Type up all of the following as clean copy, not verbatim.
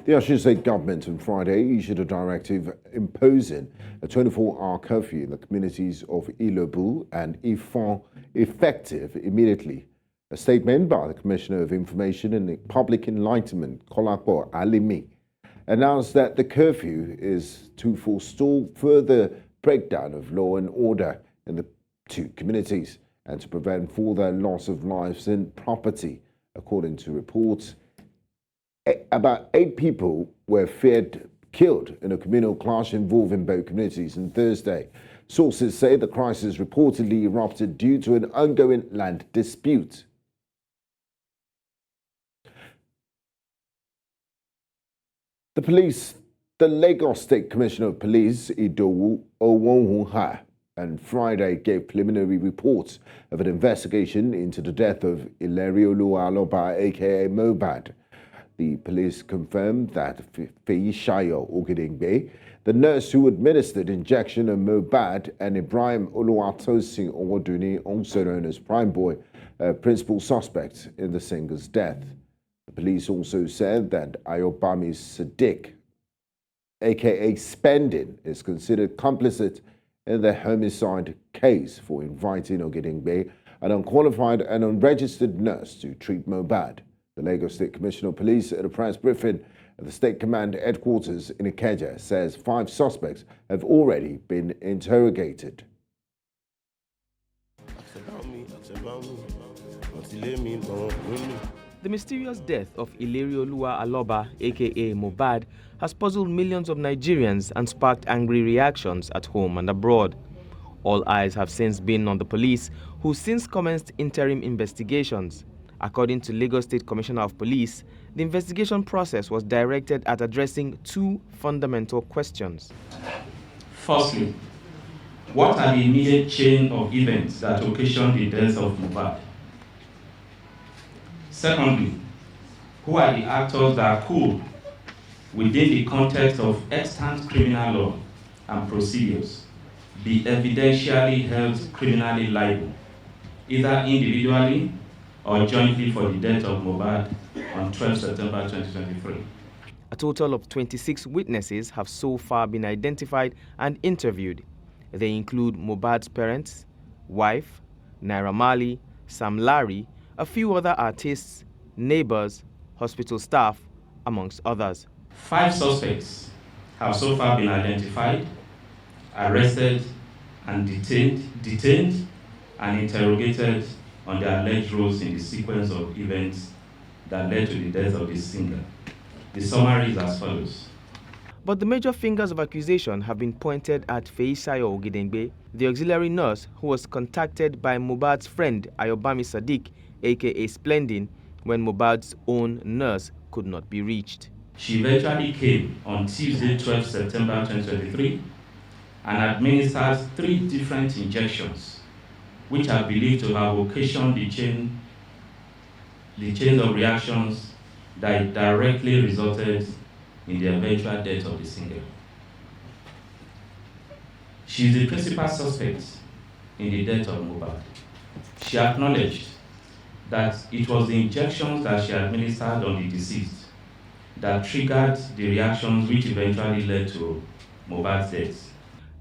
The Osun State government on Friday issued a directive imposing a 24-hour curfew in the communities of Ilobu and Ifon effective immediately. A statement by the Commissioner of Information and Public Enlightenment, Kolapo Alimi, announced that the curfew is to forestall further breakdown of law and order in the two communities and to prevent further loss of lives and property. According to reports, about 8 people were feared killed in a communal clash involving both communities on Thursday. Sources say the crisis reportedly erupted due to an ongoing land dispute. The Lagos State Commissioner of Police, Oris-Ohwerhi, on Friday gave preliminary reports of an investigation into the death of Oris-Ohwerhi, aka Mohbad. The police confirmed that Oris-Ohwerhi, the nurse who administered injection of Mohbad, and Ibrahim Oluwatosin, also known as Prime Boy, principal suspects in the singer's death. The police also said that Ayobami Sadiq, aka Spending, is considered complicit in the homicide case for inviting Ogedengbe, an unqualified and unregistered nurse, to treat Mohbad. The Lagos State Commissioner of Police at a press briefing at the State Command headquarters in Ikeja says 5 suspects have already been interrogated. The mysterious death of Oris-Ohwerhi, aka Mohbad, has puzzled millions of Nigerians and sparked angry reactions at home and abroad. All eyes have since been on the police, who since commenced interim investigations. According to Lagos State Commissioner of Police, the investigation process was directed at addressing 2 fundamental questions. Firstly, what are the immediate chain of events that occasioned the death of Mohbad? Secondly, who are the actors that could, within the context of extant criminal law and procedures, be evidentially held criminally liable, either individually or jointly, for the death of Mohbad on 12 September 2023. A total of 26 witnesses have so far been identified and interviewed. They include Mohbad's parents, wife, Naira Marley, Sam Larry, a few other artists, neighbors, hospital staff, amongst others. 5 suspects have so far been identified, arrested, and detained and interrogated on their alleged roles in the sequence of events that led to the death of the singer. The summary is as follows. But the major fingers of accusation have been pointed at Feisayo Ogedengbe, the auxiliary nurse who was contacted by Mohbad's friend Ayobami Sadiq, aka Splendin, when Mohbad's own nurse could not be reached. She eventually came on Tuesday, 12 September 2023, and administered 3 different injections, which are believed to have occasioned the chain of reactions that directly resulted in the eventual death of the singer. She is the principal suspect in the death of Mohbad. She acknowledged that it was the injections that she administered on the deceased that triggered the reactions which eventually led to Mohbad's death.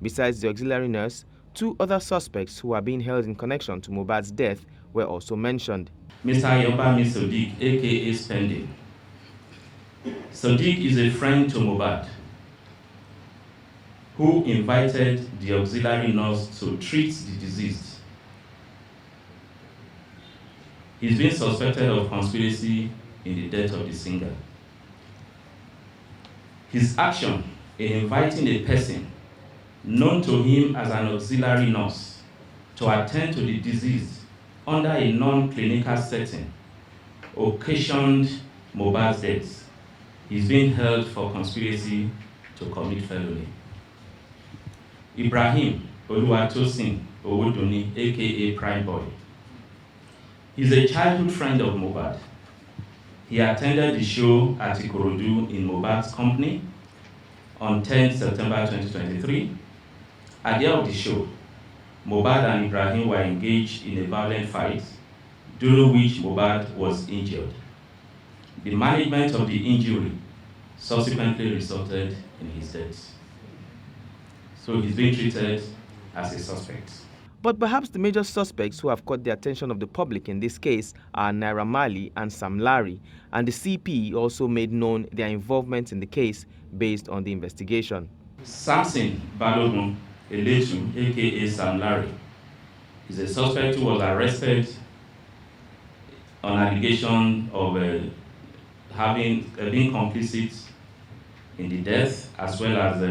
Besides the auxiliary nurse, 2 other suspects who are being held in connection to Mohbad's death were also mentioned. Mr. Ayobami Sadiq, aka Spending. Sadiq is a friend to Mohbad who invited the auxiliary nurse to treat the deceased. He's been suspected of conspiracy in the death of the singer. His action in inviting a person known to him as an auxiliary nurse to attend to the deceased under a non-clinical setting occasioned Mohbad's death. He's being held for conspiracy to commit felony. Ibrahim Oluwatosin, aka Prime Boy. He's a childhood friend of Mohbad. He attended the show at Ikorodu in Mohbad's company on 10 September 2023. At the end of the show, Mohbad and Ibrahim were engaged in a violent fight, during which Mohbad was injured. The management of the injury subsequently resulted in his death. So he's being treated as a suspect. But perhaps the major suspects who have caught the attention of the public in this case are Naira Marley and Sam Larry, and the CP also made known their involvement in the case based on the investigation. Samson Balogun Eletu, aka Sam Larry, is a suspect who was arrested on allegation of being complicit in the death, as well as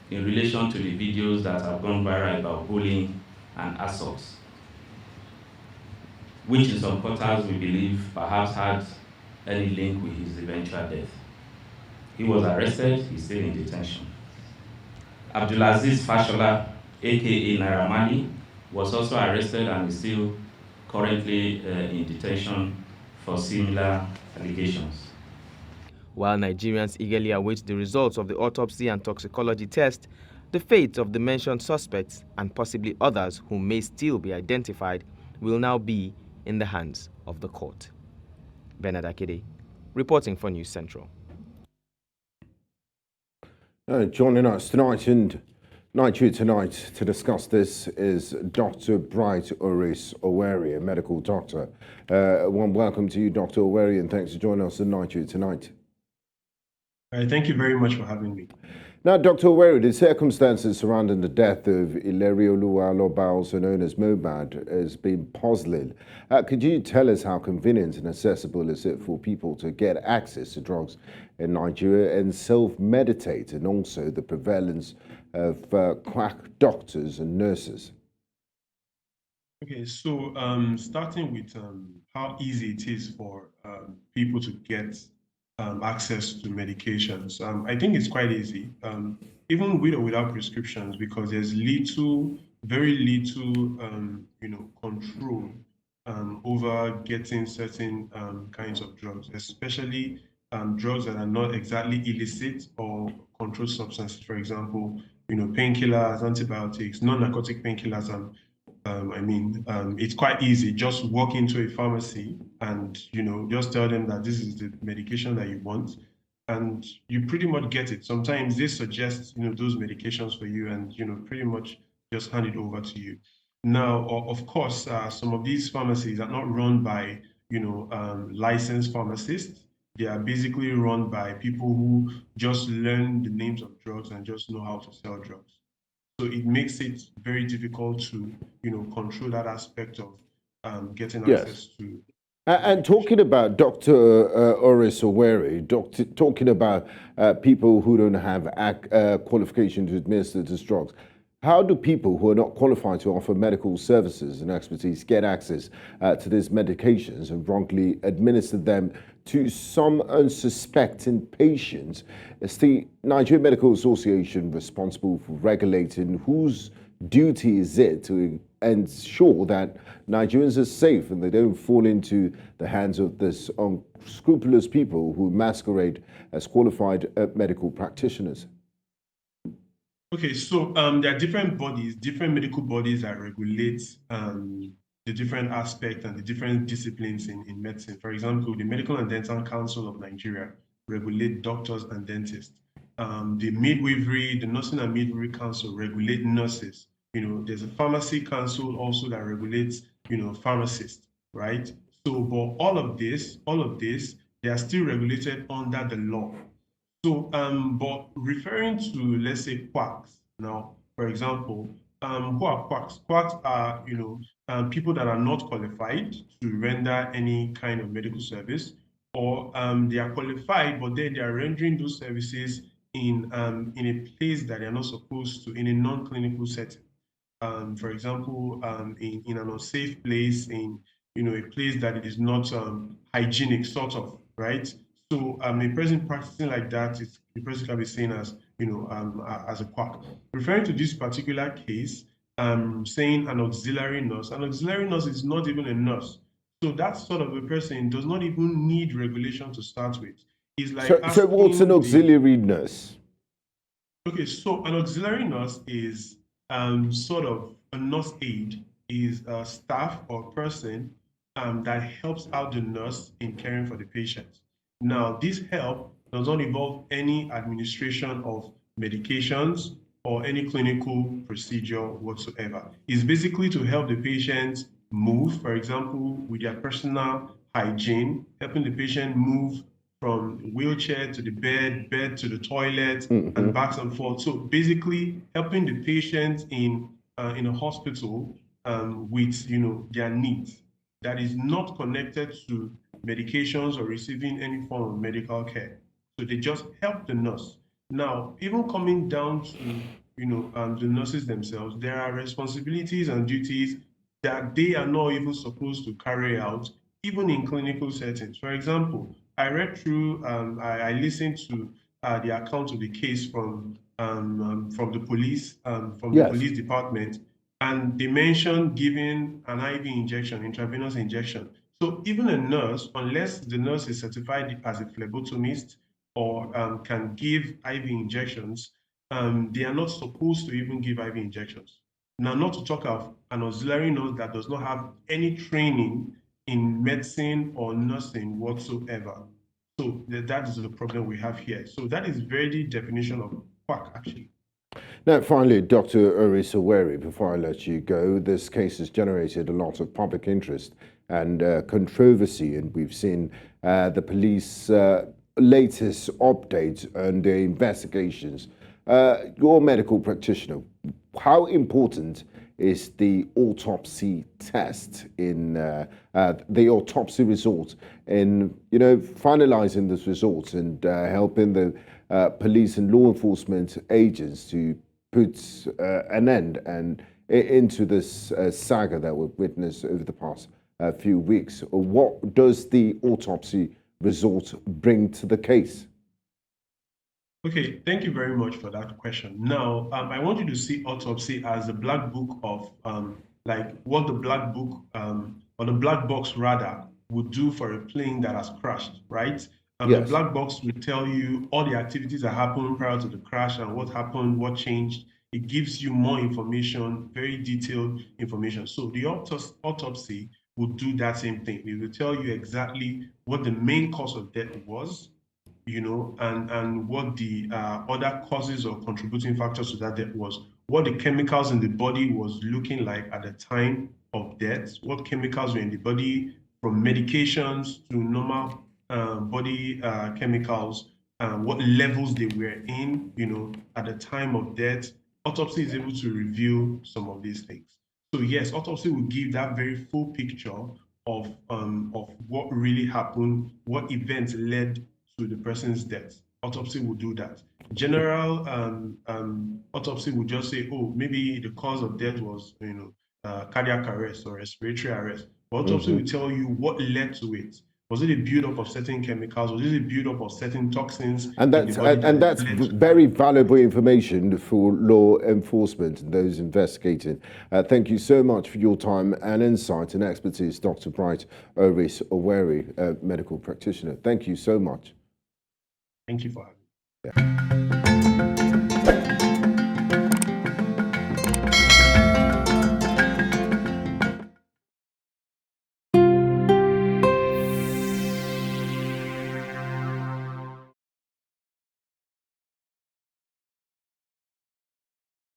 in relation to the videos that have gone viral about bullying and assaults, which in some quarters we believe perhaps had any link with his eventual death. He was arrested, he's still in detention. Abdulaziz Fashola, aka Naira Marley, was also arrested and is still currently in detention for similar allegations. While Nigerians eagerly await the results of the autopsy and toxicology test, the fate of the mentioned suspects and possibly others who may still be identified will now be in the hands of the court. Bernard Akede, reporting for News Central. Joining us tonight in Nigeria Tonight to discuss this is Dr. Bright Oris-Ohwerhi, a medical doctor. One welcome to you, Dr. Ohwerhi, and thanks for joining us in Nigeria Tonight. Thank you very much for having me. Now, Dr. Ohwerhi, the circumstances surrounding the death of Ilerioluwa Aloba, also known as Mohbad, has been puzzling. Could you tell us how convenient and accessible is it for people to get access to drugs in Nigeria and self-meditate, and also the prevalence of quack doctors and nurses? Okay, so starting with how easy it is for people to get access to medications. I think it's quite easy, even with or without prescriptions, because there's very little, control over getting certain kinds of drugs, especially drugs that are not exactly illicit or controlled substances. For example, painkillers, antibiotics, non-narcotic painkillers, it's quite easy. Just walk into a pharmacy and, just tell them that this is the medication that you want, and you pretty much get it. Sometimes they suggest, those medications for you, and, pretty much just hand it over to you. Now, of course, some of these pharmacies are not run by, licensed pharmacists. They are basically run by people who just learn the names of drugs and just know how to sell drugs. So it makes it very difficult to, control that aspect of getting access to. And talking about Dr. Oris-Ohwerhi, talking about people who don't have qualification to administer these drugs, how do people who are not qualified to offer medical services and expertise get access to these medications and wrongly administer them to some unsuspecting patients? Is the Nigerian Medical Association responsible for regulating? Whose duty is it to ensure that Nigerians are safe and they don't fall into the hands of this unscrupulous people who masquerade as qualified medical practitioners? Okay, so there are different medical bodies that regulate the different aspects and the different disciplines in medicine. For example, the Medical and Dental Council of Nigeria regulate doctors and dentists. The Nursing and Midwifery Council regulate nurses. There's a Pharmacy Council also that regulates, pharmacists, right? So, but all of this, they are still regulated under the law. So, but referring to, let's say, quacks now, for example, who are quacks? Quacks are, people that are not qualified to render any kind of medical service, or they are qualified, but then they are rendering those services in a place that they are not supposed to, in a non-clinical setting. For example, in an unsafe place, in a place that it is not hygienic, sort of, right? So a person practicing like that, the person can be seen as, as a quack. Referring to this particular case, saying an auxiliary nurse is not even a nurse. So that sort of a person does not even need regulation to start with. It's like so what's an auxiliary nurse? Okay, so an auxiliary nurse is sort of a nurse aide, is a staff or person that helps out the nurse in caring for the patient. Now, this help does not involve any administration of medications or any clinical procedure whatsoever. It's basically to help the patient move, for example, with their personal hygiene, helping the patient move from wheelchair to the bed to the toilet, and back and forth. So basically helping the patient in a hospital with their needs that is not connected to medications or receiving any form of medical care. So they just help the nurse. Now, even coming down to the nurses themselves, there are responsibilities and duties that they are not even supposed to carry out, even in clinical settings. For example, I read through, I listened to the account of the case from the police, from the Yes. police department, and they mentioned giving an IV injection, intravenous injection. So even a nurse, unless the nurse is certified as a phlebotomist or can give IV injections, they are not supposed to even give IV injections. Now, not to talk of an auxiliary nurse that does not have any training in medicine or nursing whatsoever. So that is the problem we have here. So that is very definition of quack, actually. Now, finally, Dr. Oris-Ohwerhi, before I let you go, this case has generated a lot of public interest and controversy, and we've seen the police latest updates on the investigations. You're a medical practitioner. How important is the autopsy test in the autopsy result in finalizing this result and helping the police and law enforcement agents to put an end into this saga that we've witnessed over the past few weeks? What does the autopsy result bring to the case? Okay, thank you very much for that question. Now, I want you to see autopsy as a black book of like what the black book or the black box rather would do for a plane that has crashed, right? Yes. The black box will tell you all the activities that happened prior to the crash and what happened, what changed. It gives you more information, very detailed information. So the autopsy will do that same thing. It will tell you exactly what the main cause of death was, and what the other causes or contributing factors to that death was, what the chemicals in the body was looking like at the time of death, what chemicals were in the body from medications to normal body chemicals, what levels they were in, at the time of death. Autopsy is able to reveal some of these things. So yes, autopsy will give that very full picture of what really happened, what events led to the person's death. Autopsy will do that. General autopsy will just say, oh, maybe the cause of death was, cardiac arrest or respiratory arrest. But autopsy will tell you what led to it. Was it a buildup of certain chemicals? Was it a buildup of certain toxins? And that's very valuable information for law enforcement and those investigating. Thank you so much for your time and insight and expertise, Dr. Bright Oris-Ohwerhi, medical practitioner. Thank you so much. Thank you for having me. Yeah.